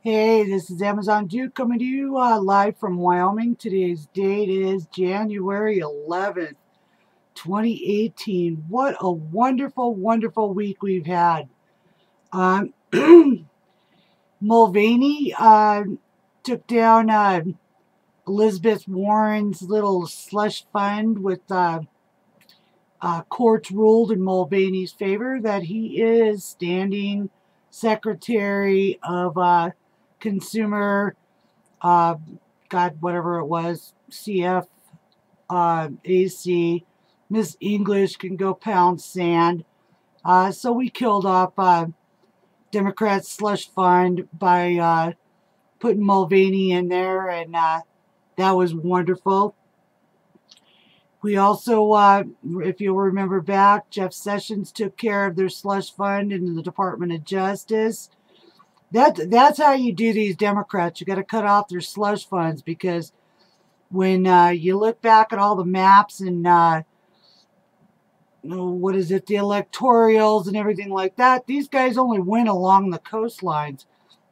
Hey, this is Amazon Duke coming to you live from Wyoming. Today's date is January 11th, 2018. What a wonderful, wonderful week we've had. Um, Mulvaney took down Elizabeth Warren's little slush fund with courts ruled in Mulvaney's favor that he is standing Secretary of Consumer, uh, God, whatever it was, CF, AC. Miss English can go pound sand. So we killed off Democrats' slush fund by putting Mulvaney in there, and that was wonderful. We also, if you'll remember back, Jeff Sessions took care of their slush fund in the Department of Justice. That's how you do these Democrats. You got to cut off their slush funds, because when you look back at all the maps and what is it, the electorals and everything like that, these guys only win along the coastlines.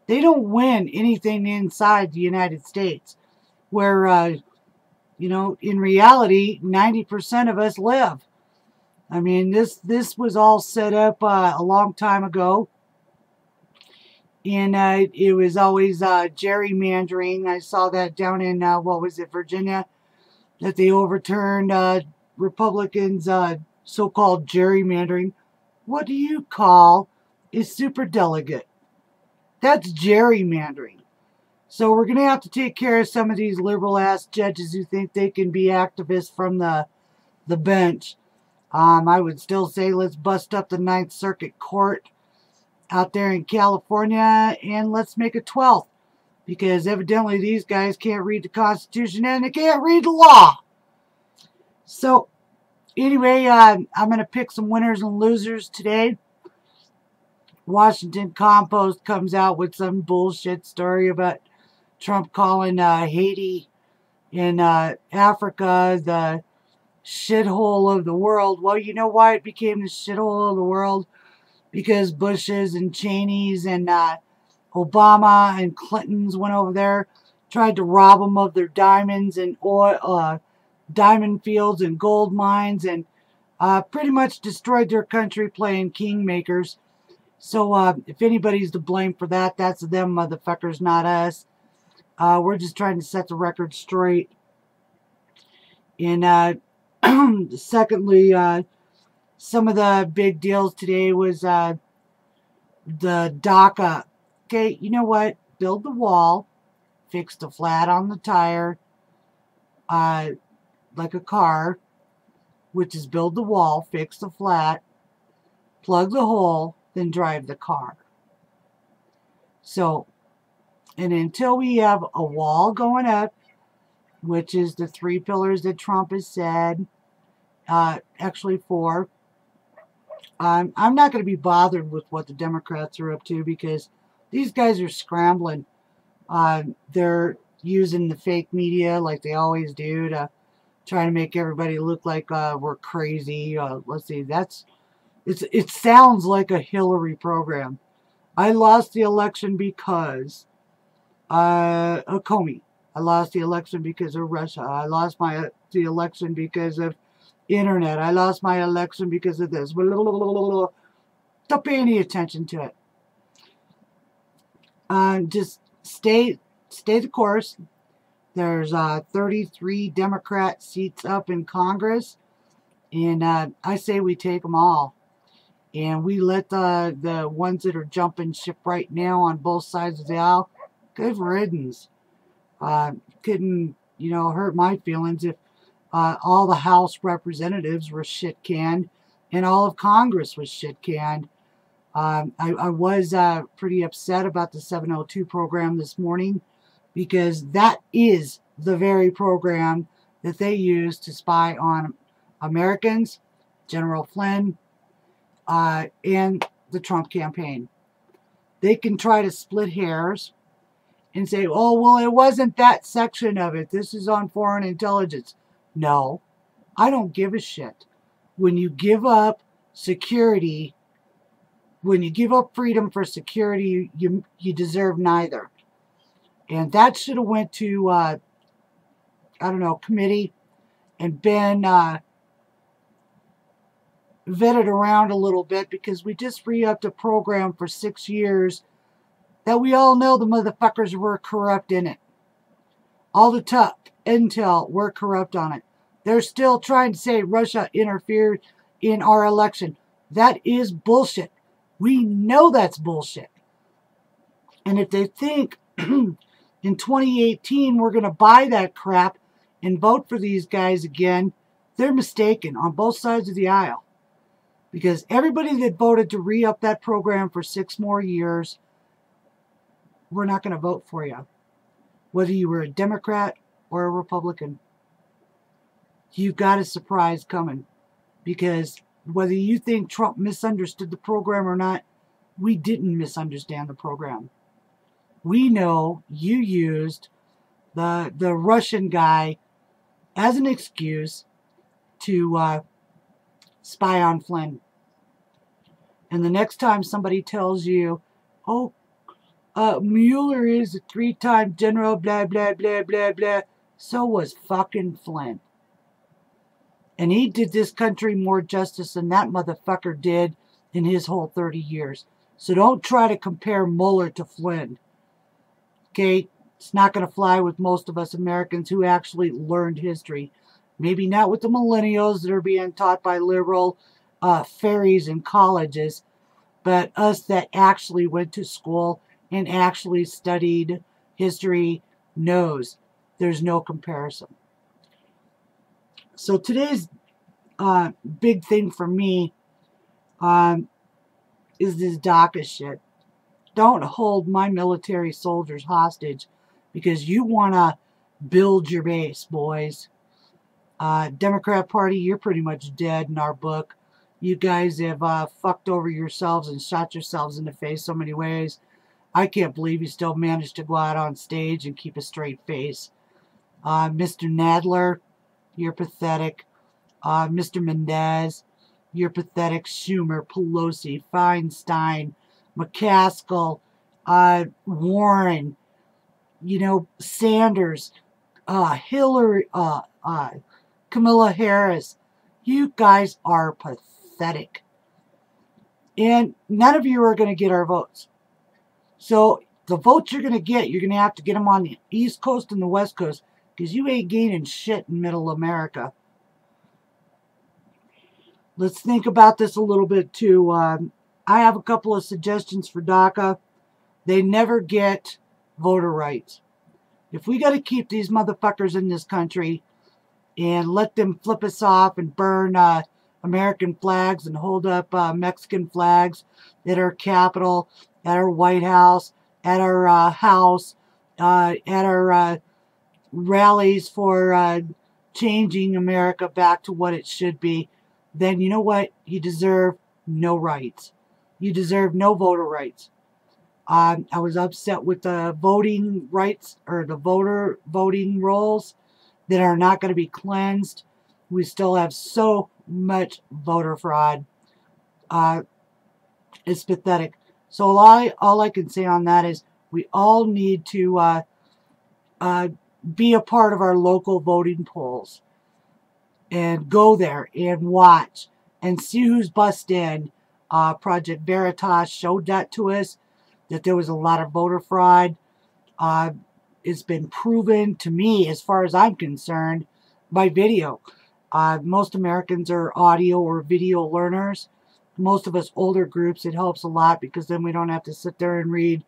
They don't win anything inside the United States, where in reality, 90% of us live. I mean, this was all set up a long time ago, and it was always gerrymandering. I saw that down in what was it, Virginia, that they overturned Republicans' so-called gerrymandering. What do you call a superdelegate? That's gerrymandering. So we're going to have to take care of some of these liberal-ass judges who think they can be activists from the bench. I would still say let's bust up the Ninth Circuit Court out there in California, and let's make a 12th, because evidently these guys can't read the Constitution and they can't read the law. So anyway, I'm going to pick some winners and losers today. Washington Compost comes out with some bullshit story about Trump calling Haiti in Africa the shithole of the world. Well, you know why it became the shithole of the world? Because Bushes and Cheneys and Obama and Clintons went over there, tried to rob them of their diamonds and oil, diamond fields and gold mines, and pretty much destroyed their country playing kingmakers. So if anybody's to blame for that, that's them motherfuckers, not us. We're just trying to set the record straight. And secondly, some of the big deals today was the DACA. Okay, you know what? Build the wall, fix the flat on the tire, like a car, which is build the wall, fix the flat, plug the hole, then drive the car. So, and until we have a wall going up, which is the 3 pillars that Trump has said, actually 4, I'm not going to be bothered with what the Democrats are up to, because these guys are scrambling. They're using the fake media like they always do to try to make everybody look like we're crazy. Let's see, it sounds like a Hillary program. I lost the election because Comey. I lost the election because of Russia. I lost the election because of internet. I lost my election because of this. Don't pay any attention to it. Just stay the course. There's 33 Democrat seats up in Congress, and I say we take them all. And we let the ones that are jumping ship right now on both sides of the aisle, good riddance. Couldn't, hurt my feelings if all the House representatives were shit canned and all of Congress was shit canned. I was pretty upset about the 702 program this morning, because that is the very program that they use to spy on Americans, General Flynn, and the Trump campaign. They can try to split hairs and say, oh, well, it wasn't that section of it. This is on foreign intelligence. No, I don't give a shit. When you give up security, when you give up freedom for security, you deserve neither. And that should have went to, I don't know, committee and been vetted around a little bit, because we just re-upped a program for 6 years that we all know the motherfuckers were corrupt in it. All the top intel were corrupt on it. They're still trying to say Russia interfered in our election. That is bullshit. We know that's bullshit. And if they think in 2018 we're going to buy that crap and vote for these guys again, they're mistaken on both sides of the aisle. Because everybody that voted to re-up that program for 6 more years, we're not going to vote for you. Whether you were a Democrat or a Republican. You've got a surprise coming. Because whether you think Trump misunderstood the program or not, we didn't misunderstand the program. We know you used the Russian guy as an excuse to spy on Flynn. And the next time somebody tells you, oh, Mueller is a 3-time general, blah, blah, blah, blah, blah, so was fucking Flynn. And he did this country more justice than that motherfucker did in his whole 30 years. So don't try to compare Mueller to Flynn. Okay? It's not going to fly with most of us Americans who actually learned history. Maybe not with the millennials that are being taught by liberal fairies in colleges, but us that actually went to school and actually studied history knows there's no comparison. So today's big thing for me is this DACA shit. Don't hold my military soldiers hostage because you want to build your base, boys. Democrat Party, you're pretty much dead in our book. You guys have fucked over yourselves and shot yourselves in the face so many ways. I can't believe you still managed to go out on stage and keep a straight face. Mr. Nadler, you're pathetic. Mr. Mendez, you're pathetic. Schumer, Pelosi, Feinstein, McCaskill, Warren, Sanders, Hillary, Kamala Harris. You guys are pathetic. And none of you are going to get our votes. So the votes you're going to get, you're going to have to get them on the East Coast and the West Coast, because you ain't gaining shit in Middle America. Let's think about this a little bit too. I have a couple of suggestions for DACA. They never get voter rights. If we got to keep these motherfuckers in this country and let them flip us off and burn American flags and hold up Mexican flags at our Capitol, at our White House, at our house, at our rallies for changing America back to what it should be, then you know what? You deserve no rights. You deserve no voter rights. I was upset with the voting rights, or the voter voting rolls that are not going to be cleansed. We still have so much voter fraud. It's pathetic. So all I can say on that is we all need to be a part of our local voting polls and go there and watch and see who's bussed in. Project Veritas showed that to us, that there was a lot of voter fraud. It's been proven to me, as far as I'm concerned, by video. Most Americans are audio or video learners. Most of us older groups, it helps a lot, because then we don't have to sit there and read,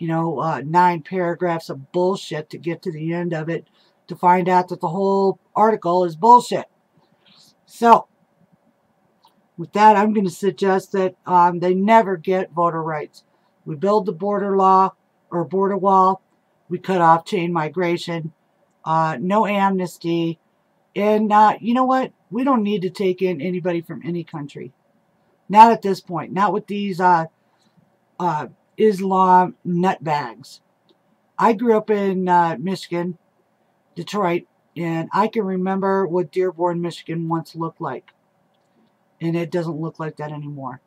9 paragraphs of bullshit to get to the end of it to find out that the whole article is bullshit. So, with that, I'm going to suggest that they never get voter rights. We build the border law or border wall. We cut off chain migration. No amnesty. And you know what? We don't need to take in anybody from any country. Not at this point. Not with these Islam nutbags. I grew up in Michigan, Detroit, and I can remember what Dearborn, Michigan once looked like. And it doesn't look like that anymore.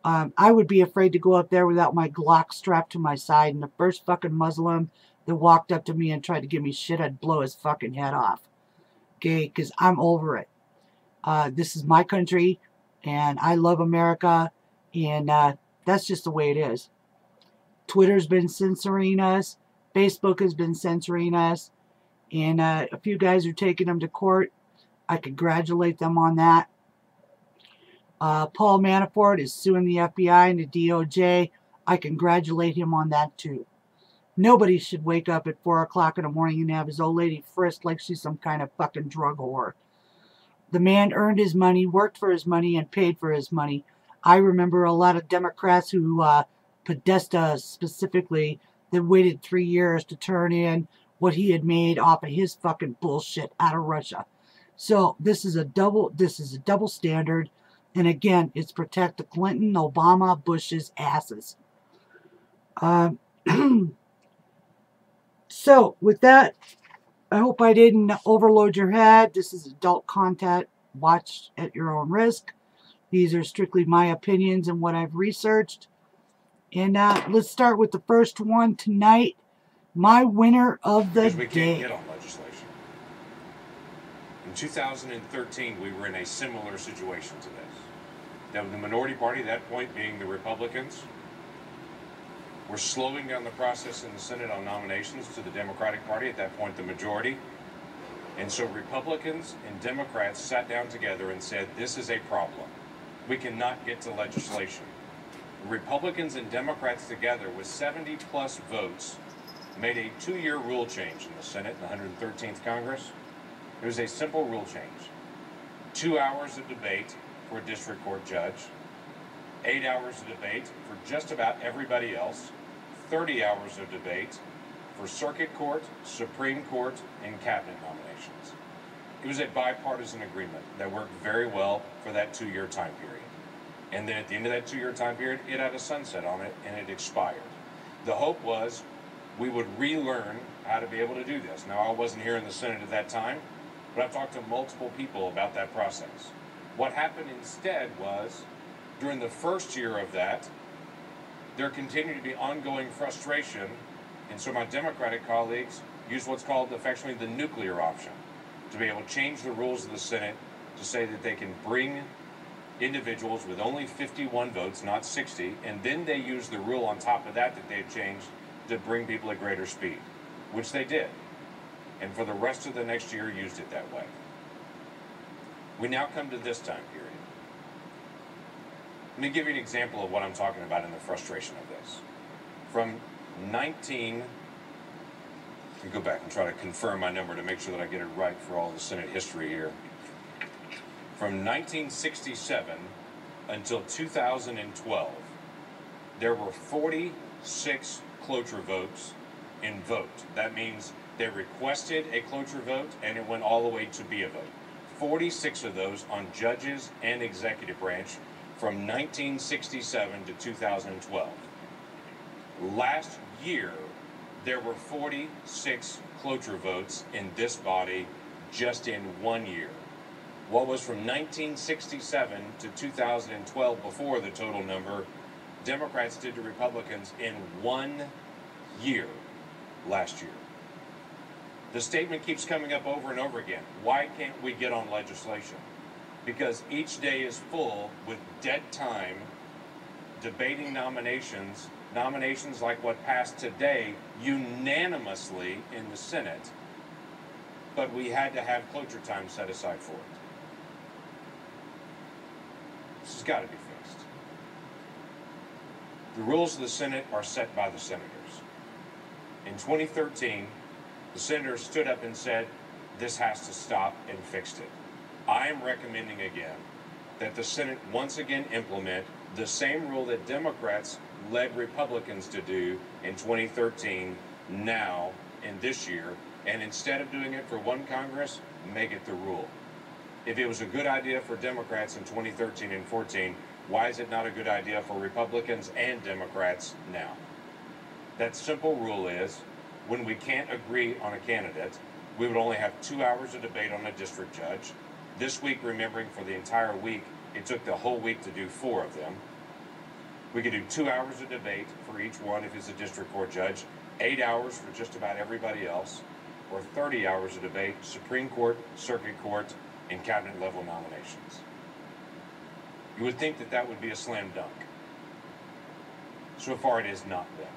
I would be afraid to go up there without my Glock strapped to my side, and the first fucking Muslim that walked up to me and tried to give me shit, I'd blow his fucking head off. Okay, because I'm over it. This is my country, and I love America, and that's just the way it is. Twitter's been censoring us. Facebook has been censoring us. And a few guys are taking them to court. I congratulate them on that. Paul Manafort is suing the FBI and the DOJ. I congratulate him on that too. Nobody should wake up at 4 o'clock in the morning and have his old lady frisked like she's some kind of fucking drug whore. The man earned his money, worked for his money, and paid for his money. I remember a lot of Democrats who, Podesta specifically, that waited 3 years to turn in what he had made off of his fucking bullshit out of Russia. So this is a double standard. And again, it's protect the Clinton, Obama, Bush's asses. So with that, I hope I didn't overload your head. This is adult content. Watch at your own risk. These are strictly my opinions and what I've researched. And let's start with the first one tonight. My winner of the day. Because we can't get on legislation. In 2013, we were in a similar situation to this. Now, the minority party, at that point being the Republicans, were slowing down the process in the Senate on nominations to the Democratic Party, at that point the majority. And so Republicans and Democrats sat down together and said, this is a problem. We cannot get to legislation. Republicans and Democrats together with 70-plus votes made a 2-year rule change in the Senate, the 113th Congress. It was a simple rule change. 2 hours of debate for a district court judge, 8 hours of debate for just about everybody else, 30 hours of debate for circuit court, Supreme Court, and cabinet nominations. It was a bipartisan agreement that worked very well for that 2-year time period. And then at the end of that 2-year time period, it had a sunset on it, and it expired. The hope was we would relearn how to be able to do this. Now, I wasn't here in the Senate at that time, but I've talked to multiple people about that process. What happened instead was, during the first year of that, there continued to be ongoing frustration, and so my Democratic colleagues used what's called affectionately the nuclear option, to be able to change the rules of the Senate to say that they can bring individuals with only 51 votes, not 60, and then they used the rule on top of that they had changed to bring people at greater speed, which they did. And for the rest of the next year, used it that way. We now come to this time period. Let me give you an example of what I'm talking about in the frustration of this. From 19, let me go back and try to confirm my number to make sure that I get it right for all the Senate history here. From 1967 until 2012, there were 46 cloture votes in vote. That means they requested a cloture vote and it went all the way to be a vote. 46 of those on judges and executive branch from 1967 to 2012. Last year, there were 46 cloture votes in this body just in 1 year. What was from 1967 to 2012 before the total number, Democrats did to Republicans in 1 year last year. The statement keeps coming up over and over again. Why can't we get on legislation? Because each day is full with dead time debating nominations like what passed today unanimously in the Senate, but we had to have cloture time set aside for it. This has got to be fixed. The rules of the Senate are set by the senators. In 2013, the senators stood up and said, this has to stop, and fixed it. I am recommending again that the Senate once again implement the same rule that Democrats led Republicans to do in 2013, now in this year, and instead of doing it for one Congress, make it the rule. If it was a good idea for Democrats in 2013 and 14, why is it not a good idea for Republicans and Democrats now? That simple rule is, when we can't agree on a candidate, we would only have 2 hours of debate on a district judge. This week, remembering for the entire week, it took the whole week to do 4 of them. We could do 2 hours of debate for each one if he's a district court judge, 8 hours for just about everybody else, or 30 hours of debate, Supreme Court, Circuit Court, and cabinet level nominations. You would think that that would be a slam dunk. So far it has not been.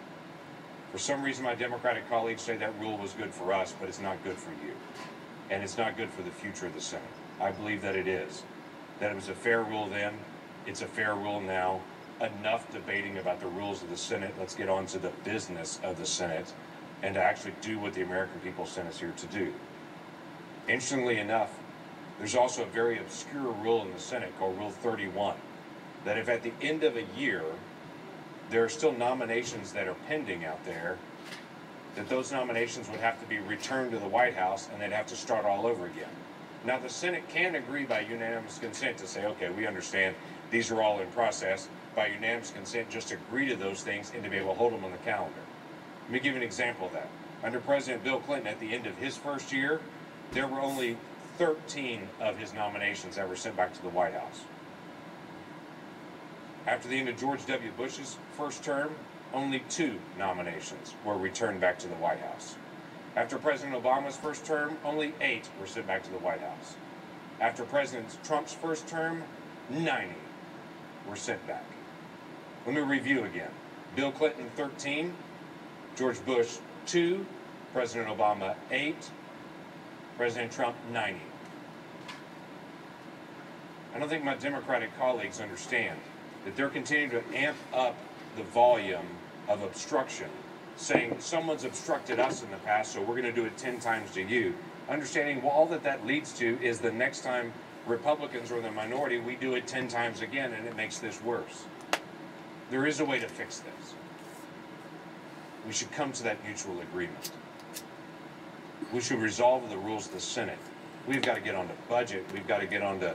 For some reason my Democratic colleagues say that rule was good for us, but it's not good for you. And it's not good for the future of the Senate. I believe that it is. That it was a fair rule then, it's a fair rule now. Enough debating about the rules of the Senate. Let's get on to the business of the Senate and to actually do what the American people sent us here to do. Interestingly enough, there's also a very obscure rule in the Senate called Rule 31, that if at the end of a year there are still nominations that are pending out there, that those nominations would have to be returned to the White House and they'd have to start all over again. Now the Senate can agree by unanimous consent to say, okay, we understand these are all in process. By unanimous consent, just agree to those things and to be able to hold them on the calendar. Let me give you an example of that. Under President Bill Clinton, at the end of his first year, there were only 13 of his nominations that were sent back to the White House. After the end of George W. Bush's first term, only 2 nominations were returned back to the White House. After President Obama's first term, only 8 were sent back to the White House. After President Trump's first term, 90 were sent back. Let me review again. Bill Clinton, 13. George Bush, 2. President Obama, 8. President Trump, 90. I don't think my Democratic colleagues understand that they're continuing to amp up the volume of obstruction, saying someone's obstructed us in the past, so we're going to do it 10 times to you. Understanding, well, all that leads to is the next time Republicans are the minority, we do it 10 times again, and it makes this worse. There is a way to fix this. We should come to that mutual agreement. We should resolve the rules of the Senate. We've got to get on to budget. We've got to get on to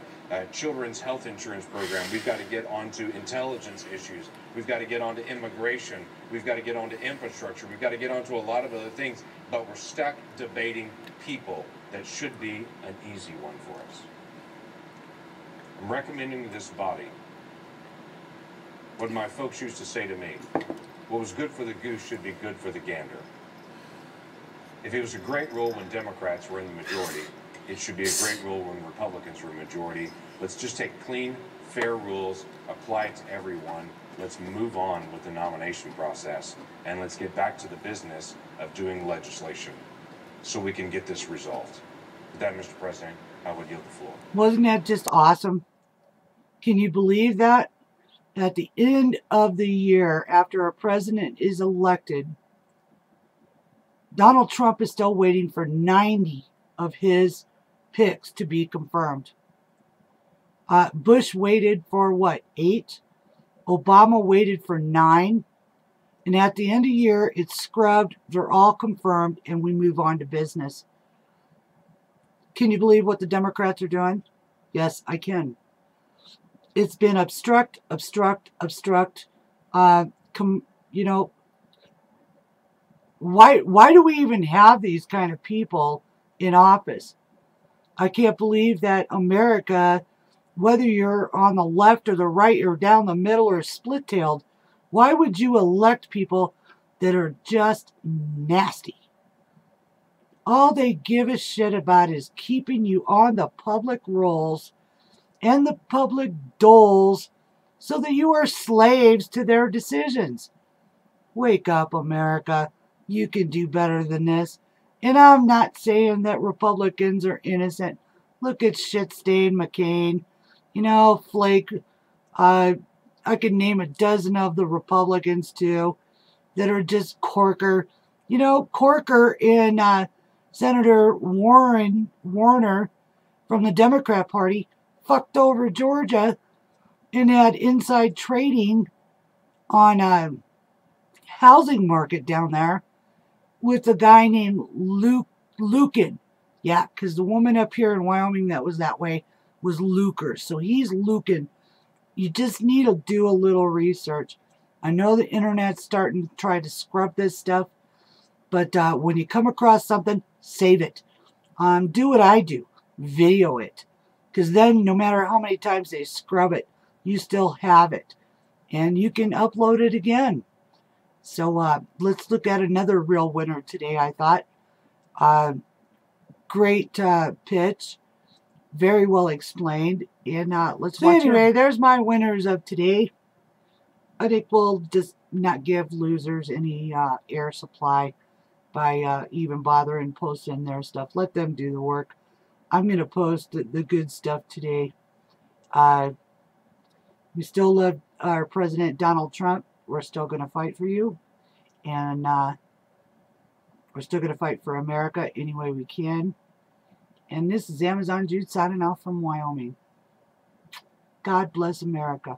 children's health insurance program. We've got to get on to intelligence issues. We've got to get on to immigration. We've got to get on to infrastructure. We've got to get on to a lot of other things. But we're stuck debating people that should be an easy one for us. I'm recommending to this body what my folks used to say to me: what was good for the goose should be good for the gander. If it was a great rule when Democrats were in the majority, it should be a great rule when Republicans were a majority. Let's just take clean, fair rules, apply it to everyone. Let's move on with the nomination process, and let's get back to the business of doing legislation so we can get this resolved. With that, Mr. President, I would yield the floor. Wasn't that just awesome? Can you believe that? At the end of the year, after a president is elected, Donald Trump is still waiting for 90 of his picks to be confirmed. Bush waited for, what, 8? Obama waited for 9. And at the end of the year, it's scrubbed, they're all confirmed, and we move on to business. Can you believe what the Democrats are doing? Yes, I can. It's been obstruct, obstruct, obstruct. You know, why do we even have these kind of people in office? I can't believe that America, whether you're on the left or the right or down the middle or split-tailed, why would you elect people that are just nasty? All they give a shit about is keeping you on the public rolls and the public doles so that you are slaves to their decisions. Wake up, America. You can do better than this. And I'm not saying that Republicans are innocent. Look at shit-stained McCain. You know, Flake. I could name a dozen of the Republicans, too, that are just Corker. You know, Corker and Senator Warner from the Democrat Party fucked over Georgia and had inside trading on housing market down there with a guy named Lucan. Yeah, because the woman up here in Wyoming that was that way was Lucre. So he's Lucan. You just need to do a little research. I know the internet's starting to try to scrub this stuff, but when you come across something, save it. Do what I do. Video it. Because then no matter how many times they scrub it, you still have it. and you can upload it again. So let's look at another real winner today, I thought. Great pitch. Very well explained. And let's watch. Anyway, there's my winners of today. I think we'll just not give losers any air supply by even bothering posting their stuff. Let them do the work. I'm going to post the good stuff today. We still love our President Donald Trump. We're still going to fight for you. And we're still going to fight for America any way we can. And this is Amazon Jude signing off from Wyoming. God bless America.